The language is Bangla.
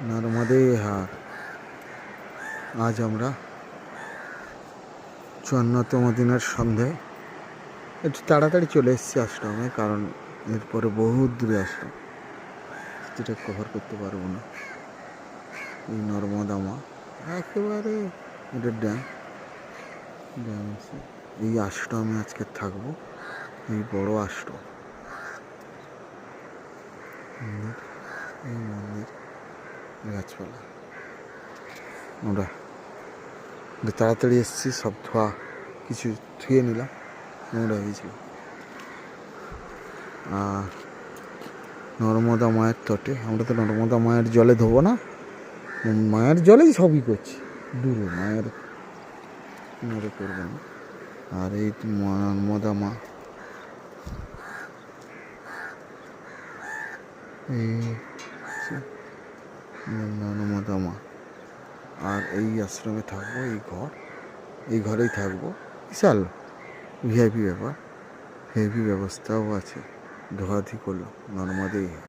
নর্মদে হার। আজ আমরা 54তম দিনের সন্ধ্যায় একটু তাড়াতাড়ি চলে এসেছি আশ্রমে, কারণ এরপরে বহুত দূরে আশ্রম, যেটা কভার করতে পারবো না। এই নর্মদা মা একেবারে এটা ড্যাম আছে। এই আশ্রমে আজকে থাকবো, এই বড় আশ্রম। এই মন্দির, গাছপালা। আমরা তাড়াতাড়ি এসেছি, সব ধোয়া কিছু ধুয়ে নিলাম, নোংরা হয়েছিল। আর নর্মদা মায়ের তটে, আমরা তো নর্মদা মায়ের জলে ধোবো না, মায়ের জলেই সবই করছি, ডুবো মায়ের কিনারে করবো না। আর এই নর্মদা মা, এই নর্মদা মা। আর এই আশ্রমে থাকবো, এই ঘরেই থাকবো। বিশাল ভিআইপি ব্যাপার, হেভি ব্যবস্থাও আছে। ধোয়াধি করলো নর্মদেই।